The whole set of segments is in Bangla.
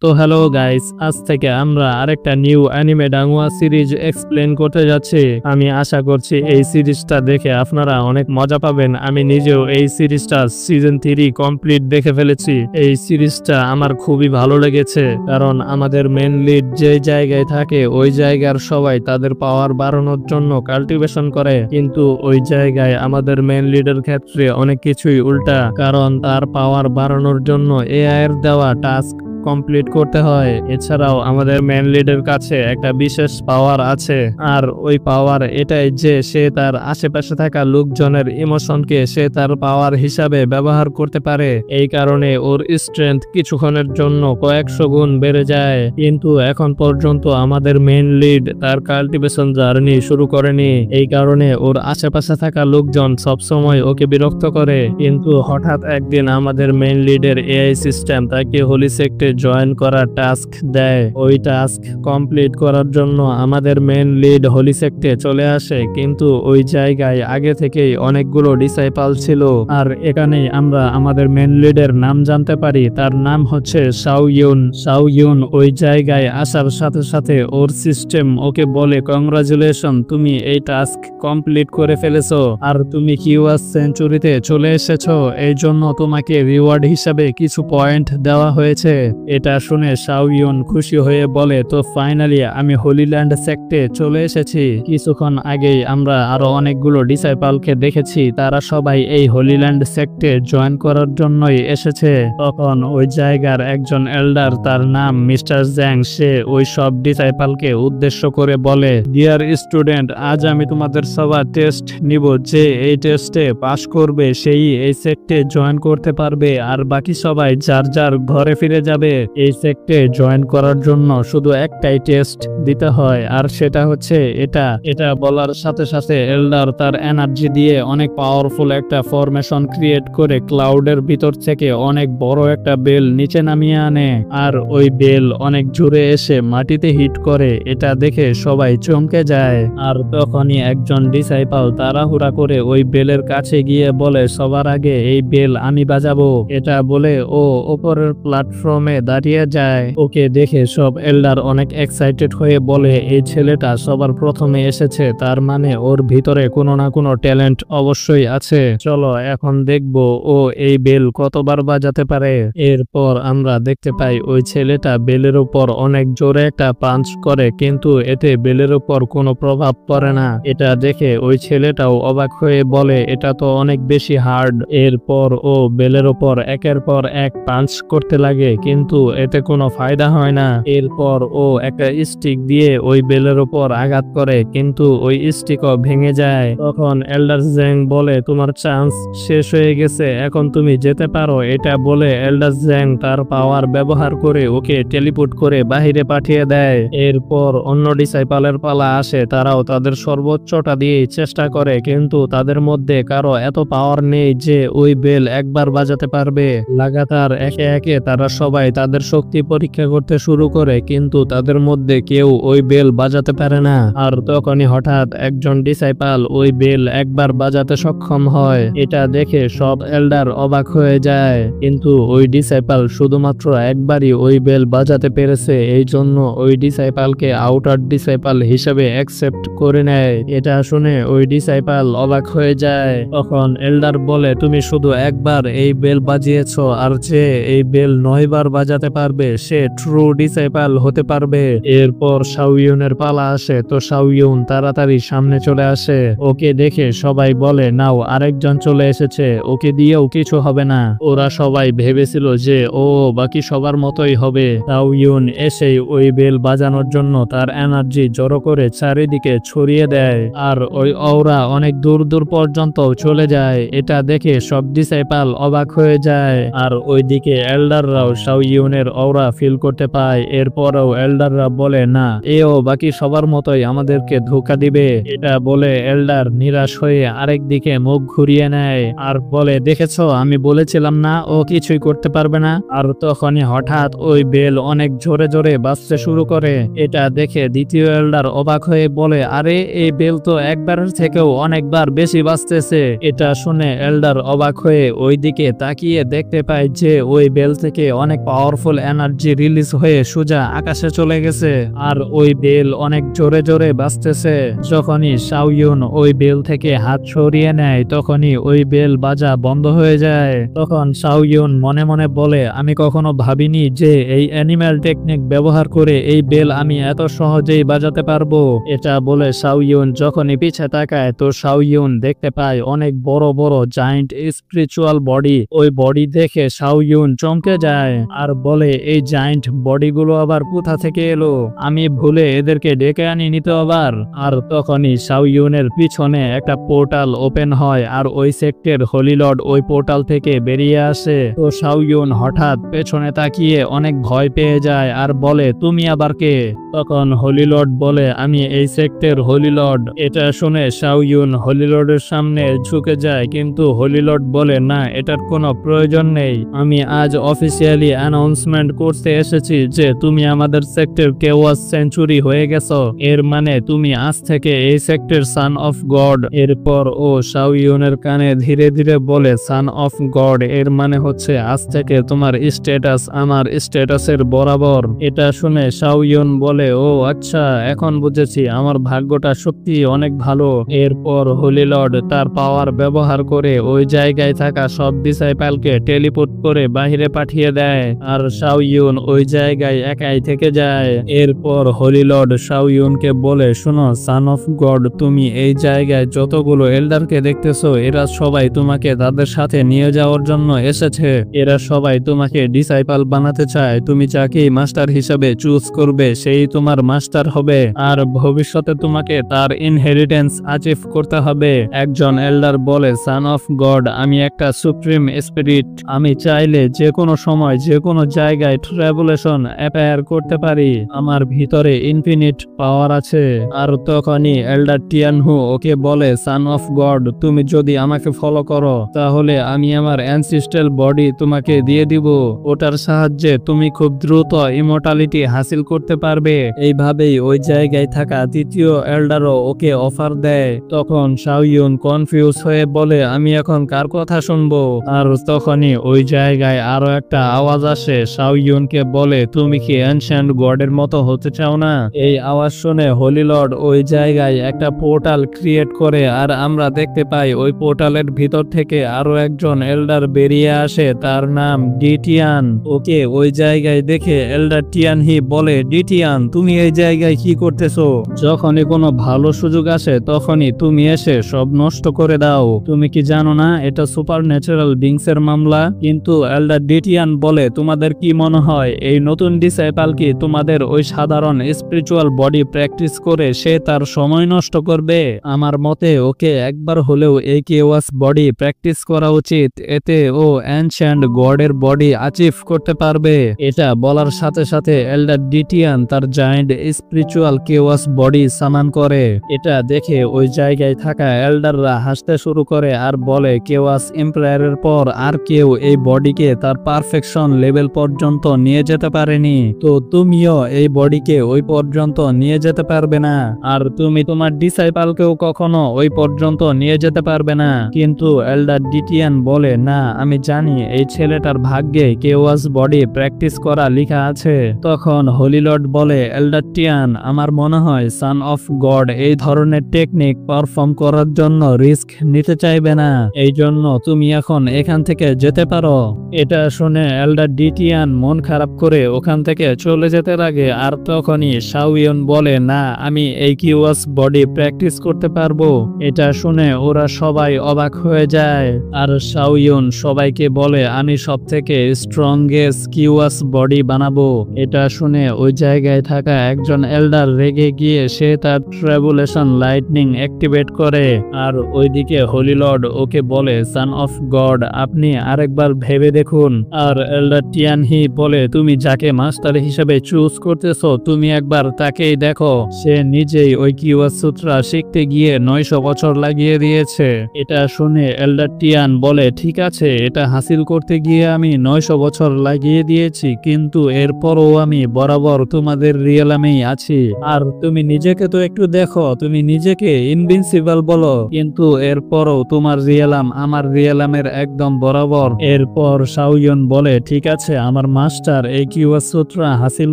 তো হ্যালো গাইস, আজ থেকে আমরা আরেকটা নিউ অ্যানিমে ডাংওয়া সিরিজ এক্সপ্লেন করতে যাচ্ছি। আমি আশা করছি এই সিরিজটা দেখে আপনারা অনেক মজা পাবেন। আমি নিজেও এই সিরিজটা সিজন 3 কমপ্লিট দেখে ফেলেছি। এই সিরিজটা আমার খুবই ভালো লেগেছে, কারণ আমাদের মেন লিড যে জায়গায় থাকে ওই জায়গার সবাই তাদের পাওয়ার বাড়ানোর জন্য কাল্টিভেশন করে, কিন্তু ওই জায়গায় আমাদের মেন লিডের ক্ষেত্রে অনেক কিছুই উল্টা, কারণ তার পাওয়ার বাড়ানোর জন্য এআই এর দেওয়া টাস্ক কমপ্লিট করতে হয়। এছাড়াও আমাদের মেন লিডের কাছে একটা বিশেষ পাওয়ার আছে, আর ওই পাওয়ার এটাই যে সে তার আশেপাশে থাকা লোকজনের ইমোশনকে সে তার পাওয়ার হিসাবে ব্যবহার করতে পারে। এই কারণে ওর স্ট্রেংথ কিছুক্ষণের জন্য কয়েকশো গুণ বেড়ে যায়। কিন্তু এখন পর্যন্ত আমাদের মেন লিড তার কাল্টিভেশন জার্নি শুরু করেনি। এই কারণে ওর আশেপাশে থাকা লোকজন সবসময় ওকে বিরক্ত করে। কিন্তু হঠাৎ একদিন আমাদের মেন লিডের এআই সিস্টেম তাকে হোলি সেক্টে জয়েন করার টাস্ক দেয়। ওই টাস্ক কমপ্লিট করার জন্য আমাদের মেন লিড হোলি সেক্টে চলে আসে, কিন্তু ওই জায়গায় আগে থেকেই অনেকগুলো ডিসাইপল ছিল। আর এখানেই আমরা আমাদের মেন লিডের নাম জানতে পারি। তার নাম হচ্ছে শাওইউন। শাওইউন ওই জায়গায় আসার সাথে সাথে ওর সিস্টেম ওকে বলে, কংগ্রাচুলেশন, তুমি এই টাস্ক কমপ্লিট করে ফেলেছো আর তুমি কিউয়াস সেঞ্চুরিতে চলে এসেছো। এই জন্য তোমাকে রিওয়ার্ড হিসাবে কিছু পয়েন্ট দেওয়া হয়েছে। এটা শুনে শাওইউন খুশি হয়ে বলে, তো ফাইনালি আমি হোলিল্যান্ড সেক্টে চলে এসেছি। কিছুক্ষণ আগেই আমরা আরো অনেকগুলো ডিসাইপলকে দেখেছি, তারা সবাই এই হোলিল্যান্ড সেক্টে জয়েন করার জন্যই এসেছে। তখন ওই জায়গার একজন এল্ডার, তার নাম মিস্টার জ্যাং, সে ওই সব ডিসাইপলকে উদ্দেশ্য করে বলে, ডিয়ার স্টুডেন্ট, আজ আমি তোমাদের সবার টেস্ট নিব। যে এই টেস্টে পাশ করবে সেই এই সেক্টে জয়েন করতে পারবে, আর বাকি সবাই যার যার ঘরে ফিরে যাবে। এই সেক্টে জয়েন করার জন্য শুধু একটাই টেস্ট দিতে হয়, আর সেটা হচ্ছে এটা। এটা বলার সাথে সাথে এল্ডার তার এনার্জি দিয়ে অনেক পাওয়ারফুল একটা ফরমেশন ক্রিয়েট করে ক্লাউডের ভিতর থেকে অনেক বড় একটা বেল নিচে নামিয়ে আনে, আর ওই বেল অনেক জোরে এসে মাটিতে হিট করে। এটা দেখে সবাই চমকে যায়। আর তখনই একজন ডিসাইপল তাড়াহুড়া করে ওই বেলের কাছে গিয়ে বলে, সবার আগে এই বেল আমি বাজাবো। এটা বলে ও ওপরের প্ল্যাটফর্মে দাঁড়িয়ে যায়। ওকে দেখে সব এল্ডার অনেক এক্সাইটেড হয়ে বলে, এই ছেলেটা সবার প্রথমে এসেছে, তার মানে ওর ভিতরে কোনো না কোনো ট্যালেন্ট অবশ্যই আছে। চলো এখন দেখবো ও এই বেল কতবার বাজাতে পারে। এরপর আমরা দেখতে পাই ওই ছেলেটা বেলের উপর অনেক জোরে একটা পাঞ্চ করে, কিন্তু এতে বেলের উপর কোনো প্রভাব পড়ে না। এটা দেখে ওই ছেলেটাও অবাক হয়ে বলে, এটা তো অনেক বেশি হার্ড। এরপর ও বেলের উপর একের পর এক পাঞ্চ করতে লাগে, কিন্তু এতে কোনো ফায়দা হয় না। এরপর ও একটা স্টিক দিয়ে ওই বেলের উপর আঘাত করে, কিন্তু ওই স্টিকও ভেঙে যায়। তখন এল্ডার জ্যাং বলে, তোমার চান্স শেষ হয়ে গেছে, এখন তুমি যেতে পারো। এটা বলে এল্ডার জ্যাং তার পাওয়ার ব্যবহার করে ওকে টেলিপোর্ট করে বাহিরে পাঠিয়ে দেয়। এরপর অন্য ডিসাইপলের পালা আসে। তারাও তাদের সর্বোচ্চটা দিয়ে চেষ্টা করে, কিন্তু তাদের মধ্যে কারো এত পাওয়ার নেই যে ওই বেল একবার বাজাতে পারবে। লাগাতার একে একে তারা সবাই তাদের শক্তি পরীক্ষা করতে শুরু করে, কিন্তু তাদের মধ্যে কেউ ওই বেল বাজাতে পারে না। আর তখনই হঠাৎ একজন ডিসাইপল ওই বেল একবার বাজাতে সক্ষম হয়। এটা দেখে সব এল্ডার অবাক হয়ে যায়, কিন্তু ওই ডিসাইপল শুধুমাত্র একবারই ওই বেল বাজাতে পেরেছে। এই জন্য ওই ডিসাইপলকে আউটার ডিসাইপল হিসেবে অ্যাকসেপ্ট করে নেয়। এটা শুনে ওই ডিসাইপল অবাক হয়ে যায়। তখন এল্ডার বলে, তুমি শুধু একবার এই বেল বাজিয়েছো, আর যে এই বেল 9 বার বাজাতে পারবে সে ট্রু ডিসাইপল হতে পারবে। এরপর শাওইউনের পালা আসে। তো শাওইউন তাড়াতাড়ি সামনে চলে আসে। ওকে দেখে সবাই বলে, নাও আরেকজন চলে এসেছে, ওকে দিয়েও কিছু হবে না। ওরা সবাই ভেবেছিল যে ও বাকি সবার মতোই হবে। শাওইউন এসেই ওই বেল বাজানোর জন্য তার এনার্জি জড়ো করে চারিদিকে ছড়িয়ে দেয়, আর ওই অওরা অনেক দূর দূর পর্যন্ত চলে যায়। এটা দেখে সব ডিসাইপল অবাক হয়ে যায়, আর ওইদিকে এল্ডাররাও শাওইউনের অওরা ফিল করতে পায়। এরপরও এল্ডাররা বলে, না, এও বাকি সবার মতোই আমাদেরকে ধোঁকা দিবে। এটা বলে এল্ডার নিরাশ হয়ে আরেক দিকে মুখ ঘুরিয়ে নেয়, আর বলে, দেখেছো, আমি বলেছিলাম না ও কিছুই করতে পারবে না। আর তখনই হঠাৎ ওই বেল অনেক জোরে জোরে বাজতে শুরু করে। এটা দেখে দ্বিতীয় এল্ডার অবাক হয়ে বলে, আরে এই বেল তো একবারের থেকেও অনেকবার বেশি বাজতেছে। এটা শুনে এল্ডার অবাক হয়ে ওই দিকে তাকিয়ে দেখতে পায় যে ওই বেল থেকে অনেক পাওয়ার পাওয়ারফুল এনার্জি রিলিজ হয়ে সোজা আকাশে চলে গেছে আর ওই বেল অনেক জোরে জোরে বাজতেছে। যখনই শাওইউন ওই বেল থেকে হাত সরিয়ে নেয় তখনই ওই বেল বাজা বন্ধ হয়ে যায়। তখন শাওইউন মনে মনে বলে, আমি কখনো ভাবিনি যে এই অ্যানিম্যাল টেকনিক ব্যবহার করে এই বেল আমি এত সহজেই বাজাতে পারবো। এটা বলে শাওইউন যখনই পিছে তাকায় তো শাওইউন দেখতে পায় অনেক বড় বড় জায়ান্ট স্পিরিচুয়াল বডি। ওই বডি দেখে শাওইউন চমকে যায় আর বলে, এই জায়ান্ট বডিগুলো আবার কোথা থেকে এলো? আমি ভুলে এদেরকে ডেকে আনিনি তো আবার। আর তখনই শাওইউনের পিছনে একটা পোর্টাল ওপেন হয় আর ওই সেক্টর হোলি লর্ড ওই পোর্টাল থেকে বেরিয়ে আসে। তো শাওইউন হঠাৎ পেছনে তাকিয়ে অনেক ভয় পেয়ে যায় আর বলে, তুমি আবার কে? তখন হোলি লর্ড বলে, আমি এই সেক্টর হোলি লর্ড। এটা শুনে শাওইউন হোলি লর্ডের সামনে ঝুঁকে যায়, কিন্তু হোলি লর্ড বলে, না, এটার কোনো প্রয়োজন নেই। আমি আজ অফিসিয়ালি অ্যানাউন্সমেন্ট করতে এসেছি যে তুমি আমাদের সেক্টর কেওয়াস সেঞ্চুরি হয়ে গেছো। এর মানে তুমি আজ থেকে এই সেক্টর সান অফ গড। এরপর ও শাওইউনের কানে ধীরে ধীরে বলে, সান অফ গড এর মানে হচ্ছে আজ থেকে তোমার স্ট্যাটাস আমার স্ট্যাটাসের বরাবর। এটা শুনে শাওইউন বলে, ও আচ্ছা, এখন বুঝেছি, আমার ভাগ্যটা সত্যি অনেক ভালো। এরপর হোলি লর্ড তার পাওয়ার ব্যবহার করে ওই জায়গায় থাকা সব ডিসাইপলকে টেলিপোর্ট করে বাহিরে পাঠিয়ে দেয় আর শাওইউন ওই জায়গায় একাই থেকে যায়। এরপর হোলি লর্ড শাওইউনকে বলে, শোনো সান অফ গড, তুমি এই জায়গায় যতগুলো এল্ডারকে দেখতেছো এরা সবাই তোমাকে তাদের সাথে নিয়ে যাওয়ার জন্য এসেছে। এরা সবাই তোমাকে ডিসাইপল বানাতে চায়। তুমি যাকেই মাস্টার হিসেবে চুজ করবে সেই তোমার মাস্টার হবে আর ভবিষ্যতে তোমাকে তার ইনহেরিটেন্স অ্যাচিভ করতে হবে। একজন এল্ডার বলে, সান অফ গড, আমি একটা সুপ্রিম স্পিরিট। আমি চাইলে যে কোনো সময় যে কোনো জায়গায় ট্রাভেলেশন অ্যাপায়ার করতে পারি। আমার ভিতরে ইনফিনিট পাওয়ার আছে। আর তখনই এল্ডার টিয়ানহু ওকে বলে, সান অফ গড, তুমি যদি আমাকে ফলো করো তাহলে আমি আমার অ্যানসিস্ট্রাল বডি তোমাকে দিয়ে দিব। ওটার সাহায্যে তুমি খুব দ্রুত ইমর্টালিটি হাসিল করতে পারবে। এইভাবেই ওই জায়গায় থাকা তৃতীয় এল্ডারও ওকে অফার দেয়। তখন শাওইউন কনফিউজ হয়ে বলে, আমি এখন কার কথা শুনবো? আর তখনই ওই জায়গায় আরো একটা আওয়াজ আসে। শাওইউনকে বলে, তুমি কি এনশিয়েন্ট গডের মতো হতে চাও না? এই আওয়াজ শুনে হোলি লর্ড ওই জায়গায় একটা পোর্টাল ক্রিয়েট করে আর আমরা দেখতে পাই ওই পোর্টালের ভিতর থেকে আরো একজন এল্ডার বেরিয়ে আসে, তার নাম ডিটিয়ান। ওকে ওই জায়গায় দেখে এল্ডার টিয়ানহি বলে, ডিটিয়ান, তুমি এই জায়গায় কি করতেছো? যখনই কোনো ভালো সুযোগ আসে তখনই তুমি এসে সব নষ্ট করে দাও। তুমি কি জানো না এটা সুপার ন্যাচারাল বিংস এর মামলা? কিন্তু এল্ডার ডিটিয়ান বলে, তোমাদের কি মনে হয় এই নতুন ডিসাইপল কি তোমাদের ওই সাধারণ স্পিরিচুয়াল বডি প্র্যাকটিস করে সে তার সময় নষ্ট করবে? আমার মতে ওকে একবার হলেও এই কেওয়াস বডি প্র্যাকটিস করা উচিত। এতে ও অ্যানশিয়েন্ট গডের বডি অ্যাচিভ করতে পারবে। এটা বলার সাথে সাথে এল্ডার ডিটিয়ান তার জায়ান্ট স্পিরিচুয়াল কেওয়াস বডি সামান করে। এটা দেখে ওই জায়গায় থাকা এল্ডাররা হাসতে শুরু করে আর বলে, কেওয়াস এম্পায়ারের পর আর কেউ এই বডিকে তার পারফেকশন লেভেল পর্যন্ত নিয়ে যেতে পারেনি। তো তুমিও এই বডিকে ওই পর্যন্ত নিয়ে যেতে পারবে না, আর তুমি তোমার ডিসাইপলকেও কখনো ওই পর্যন্ত নিয়ে যেতে পারবে না। কিন্তু এল্ডার ডিটিয়ান বলে, না, আমি জানি এই ছেলেটার ভাগ্যে কেওয়াস বডি প্র্যাকটিস করা লেখা আছে। তখন হোলি লর্ড বলে, এল্ডার টিয়ান, আমার মনে হয় সান অফ গড এই ধরনের টেকনিক পারফর্ম করার জন্য রিস্ক নিতে চাইবে না। এই জন্য তুমি এখন এখান থেকে যেতে পারো। এটা শুনে এল্ডার ডিটিয়ান মন খারাপ করে ওখান থেকে চলে যেতে লাগে। আর তখনই শাওইউন বলে, না, আমি এই কিওয়াস বডি প্র্যাকটিস করতে পারবো। এটা শুনে ওরা সবাই অবাক হয়ে যায় আর শাওইউন সবাইকে বলে, আমি সব থেকে স্ট্রংগেস্ট কিওয়াস বডি বানাবো। এটা শুনে ওই জায়গায় থাকা একজন এল্ডার রেগে গিয়ে সে তার ট্রাভেলেশন লাইটনিং অ্যাক্টিভেট করে। আর ওইদিকে হোলি লর্ড ওকে বলে, সান অফ গড, আপনি আরেকবার ভেবে দেখুন। আর এল্ডার টিয়ানহি বলে, তুমি যাকে মাস্টার হিসেবে চুজ করতেছো তুমি একবার তাকেই দেখো। সে নিজেই ওই কিওয়াস সূত্রা শিখতে গিয়ে 900 বছর লাগিয়ে দিয়েছে। এটা শুনে এল্ডার টিয়ান বলে, ঠিক আছে, এটা হাসিল করতে গিয়ে আমি 900 বছর লাগিয়ে দিয়েছি, কিন্তু এরপরও আমি বরাবর তোমাদের রিয়েলামেই আছি। আর তুমি নিজেকে তো একটু দেখো, তুমি নিজেকে ইনভিনসিবল বলো, কিন্তু এরপরও তোমার রিয়েলাম আমার রিয়েলামের একদম বরাবর। এরপর শাওইউন বলে, ঠিক আছে, আমার মাস্টার এই কিউয়াস সূত্রা হাসিল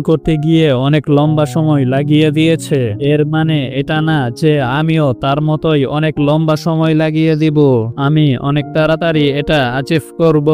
করতে গিয়ে অনেক লম্বা সময় লাগিয়ে দিয়েছে। এর মানে এটা না যে আমিও তার মতোই অনেক লম্বা সময় লাগিয়ে দিব। আমি অনেক তাড়াতাড়ি এটা অ্যাচিভ করব,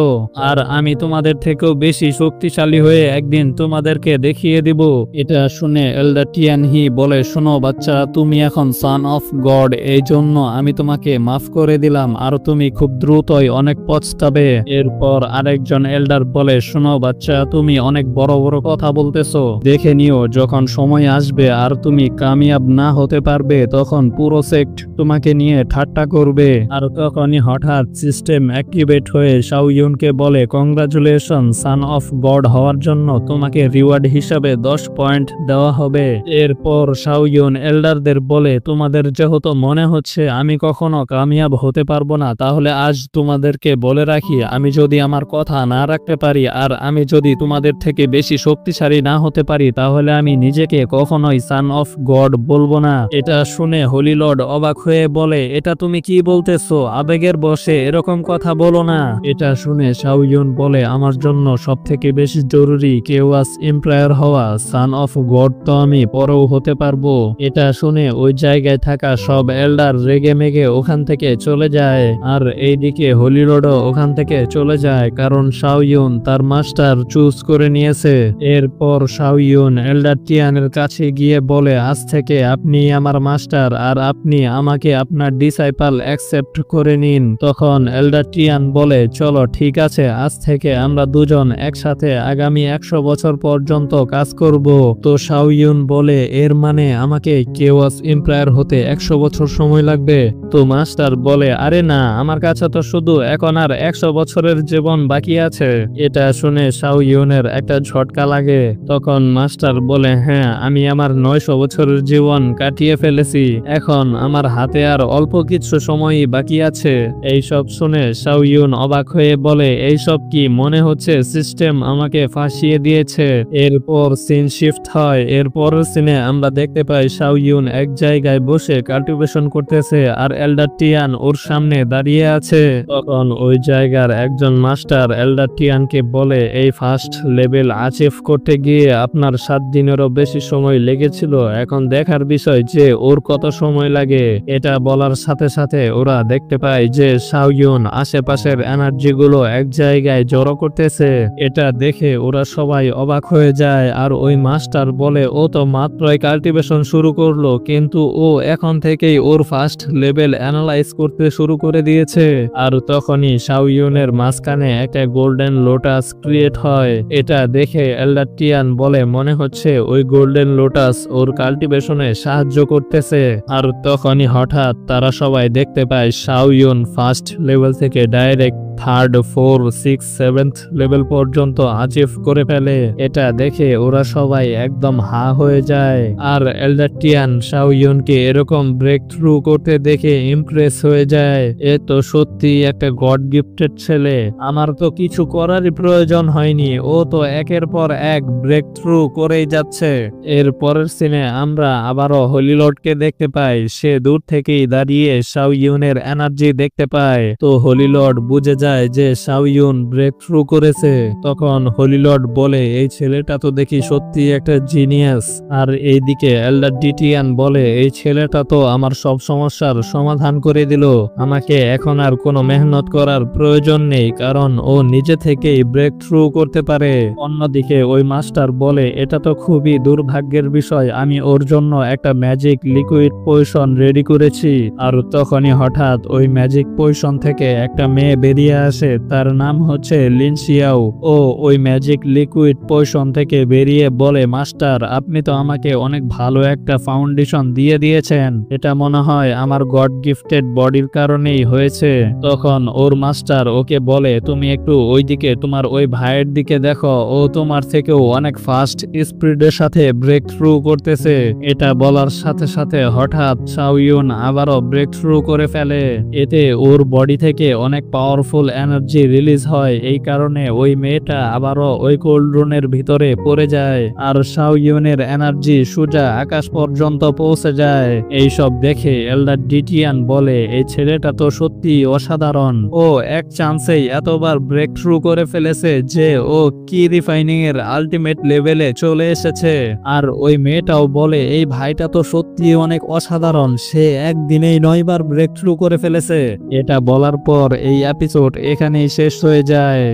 আর আমি তোমাদের থেকেও বেশি শক্তিশালী হয়ে একদিন তোমাদেরকে দেখিয়ে দিব। এটা শুনে এল্ডার টিয়ানহি বলে, শোনো বাচ্চা, তুমি এখন সান অফ গড, এই জন্য আমি তোমাকে মাফ করে দিলাম, আর তুমি খুব দ্রুতই অনেক পছতাবে। এরপর আরেকজন এল্ডার বলে, শোনো বাচ্চা, তুমি অনেক বড় বড় কথা বলতেছো, দেখে নিও যখন সময় আসবে আর তুমি কামিয়াব না হতে পারবে তখন পুরো সেক্ট তোমাকে নিয়ে ঠাট্টা করবে। আর তখনই হঠাৎ সিস্টেম অ্যাক্টিভেট হয়ে শাও ইউনকে বলে, কংগ্রাচুলেশন, সান অফ গড হওয়ার জন্য তোমাকে রিওয়ার্ড হিসাবে 10 পয়েন্ট দেওয়া হবে। এরপর শাও ইউন এল্ডারদের বলে, তোমাদের যেহেতু মনে হচ্ছে আমি কখনো কামিয়াব হতে পারবো না, তাহলে আজ তোমাদেরকে বলে রাখি, আমি যদি আমার কথা না রাখতে পারি আর আমি যদি তোমাদের থেকে বেশি শক্তিশালী না হতে পারি, তাহলে আমি নিজেকে কখনোই সান অফ গড বলবো না। এটা শুনে হোলি লর্ড অবাক হয়ে বলে, এটা তুমি কি বলতেছো? আবেগের বশে এরকম কথা বলো না। এটা শুনে শাও ইউন বলে, আমার জন্য সব থেকে বেশি জরুরি কেওয়াস এম্পায়ার হওয়া, সান অফ গড তো আমি পরেও হতে পারবো। এটা শুনে ওই জায়গায় থাকা সব এল্ডার রেগে মেগে ওখান থেকে চলে যায়, আর এইদিকে হোলি লর্ডও ওখান থেকে চলে যায়, কারণ শাও ইউন তার মাস্টার চুজ করে নিয়েছে। এরপর শাও ইউন এল্ডার টিয়ানের কাছে গিয়ে বলে, আজ থেকে আপনি আমার মাস্টার, আর আপনি আমাকে আপনার ডিসাইপল অ্যাকসেপ্ট করে নিন। তখন এল্ডার টিয়ান বলে, চলো ঠিক আছে, আজ থেকে আমরা দুজন একসাথে আগামী 100 বছর পর্যন্ত কাজ করব। তো শাও ইউন বলে, এর মানে আমাকে কেওয়াস এম্পায়ার হতে 100 বছর সময় লাগবে? তো মাস্টার বলে, আরে না, আমার কাছে তো শুধু এখন আর 100 বছরের জীবন বাকি আছে। এটা শুনে শাও ইউনের একটা ঝটকা লাগে। তখন মাস্টার বলে, হ্যাঁ, আমি আমার 900 বছরের জীবন কাটিয়ে ফেলেছি, এখন আমার হাতে আর অল্প কিছু সময়ই বাকি আছে। এইসব শুনে শাও ইউন অবাক হয়ে বলে, এইসব কি মনে হচ্ছে সিস্টেম আমাকে ফাঁসিয়ে দিয়েছে। এরপর সিন শিফট হয়। এরপরের সিনে আমরা দেখতে পাই শাও ইউন এক জায়গায় বসে কাল্টিভেশন করতেছে, আর এল্ডার টিয়ান ওর সামনে দাঁড়িয়ে আছে। তখন ওই জায়গার একজন মাস্টার এল্ডার টিয়ানকে বলে, এই ফার্স্ট লেভেল অ্যাচিভ করতে গিয়ে আপনার 7 দিনেরও বেশি সময় লেগেছিল, এখন দেখার বিষয় যে ওর কত সময় লাগে। এটা বলার সাথে সাথে ওরা দেখতে পায় যে শাও ইউন আশেপাশের এনার্জি গুলো এক জায়গায় জড়ো করতেছে। এটা দেখে ওরা সবাই অবাক হয়ে যায়, আর ওই মাস্টার বলে, ও তো মাত্রই কাল্টিভেশন শুরু করলো, কিন্তু ও এখন থেকেই ওর ফার্স্ট লেভেল অ্যানালাইজ করতে শুরু করে দিয়েছে। আর তখনই শাও ইউনের মাঝখানে একটা গোল্ডেন লোটাস ক্রিয়েট হয়। এটা দেখে এল্ডার টিয়ান বলে, মনে হচ্ছে ওই গোল্ডেন লোটাস ওর কাল্টিভেশনে সাহায্য করতেছে। আর তখনই হঠাৎ তারা সবাই দেখতে পায় শাও ইউন ফার্স্ট লেভেল থেকে direct 3rd, 4th, 6th, 7th level পর্যন্ত অ্যাচিভ করে ফেলে। এটা দেখে ওরা সবাই একদম হা হয়ে যায়, আর এল্ডার টিয়ান শাও ইউনকে এরকম ব্রেক থ্রু করতে দেখে ইমপ্রেস হয়ে যায়। এ তো সত্যি একটা গড গিফটেড ছেলে, আমার তো কিছু করারই প্রয়োজন হয়নি, ও তো একের পর এক ব্রেক থ্রু করেই যাচ্ছে। এর পরের সিনে আমরা আবারও হোলি লর্ডকে দেখতে পাই। সে দূর থেকেই দাঁড়িয়ে শাও ইউনের এনার্জি দেখতে পায়। তো হোলি লর্ড বুঝে যায় যে শাও ইউন ব্রেক থ্রু করেছে। তখন হোলি লর্ড বলে, এই ছেলেটা তো দেখি সত্যি একটা জিনিয়াস। আর এইদিকে এল্ডার টিয়ান বলে, এই ছেলেটা তো আমার সব সমস্যার সমাধান করে দিল, আমাকে এখন আর কোনো মেহনত করার প্রয়োজন নেই, কারণ ও নিজে থেকেই ব্রেক থ্রু করতে পারে। অন্যদিকে ওই মাস্টার বলে, এটা তো খুবই দুর্ভাগ্যের বিষয়, আমি ওর জন্য একটা ম্যাজিক লিকুইড পয়সন রেডি করেছি। আর তখনই হঠাৎ ওই ম্যাজিক পয়সন থেকে একটা মেয়ে বেরিয়ে আসে, তার নাম হচ্ছে লিনশিয়াও। ও ওই ম্যাজিক লিকুইড পয়সন থেকে বেরিয়ে বলে, মাস্টার, আপনি তো আমাকে অনেক ভালো একটা ফাউন্ডেশন দিয়ে দিয়েছেন, এটা মনে হয় আমার গড গিফটেড বডির কারণেই হয়েছে। তখন ওর মাস্টার ওকে বলে, তুমি একটু ওইদিকে তোমার ওই ভাইয়ের দিকে দেখো, ও তোমার থেকেও অনেক ফাস্ট স্পিডের সাথে ব্রেক থ্রু করতেছে। এটা বলার সাথে সাথে হঠাৎ শাও ইউন আবারও ব্রেক থ্রু করে ফেলে। এতে ওর বডি থেকে অনেক পাওয়ারফুল এনার্জি রিলিজ হয়, এই কারণে ওই মেয়েটা আবারও ওই কোল্ড্রনের ভিতরে পড়ে যায়, আর শাও ইউনের এনার্জি সোজা আকাশ পর্যন্ত পৌঁছে যায়। এইসব দেখে এল্ডার টিয়ান বলে, এই ছেলেটা তো সত্যি অসাধারণ, ও এক চান্সেই এতবার ব্রেক থ্রু করে ফেলেছে যে যে ও কি রিফাইনিং এর আলটিমেট লেভেলে চলে এসেছে। আর ওই মেয়েটাও বলে এই ভাইটা তো সত্যি অনেক অসাধারণ, সে একদিনেই 9বার ব্রেক থ্রু করে ফেলেছে। এটা বলার পর এই এপিসোড এখানেই শেষ হয়ে যায়।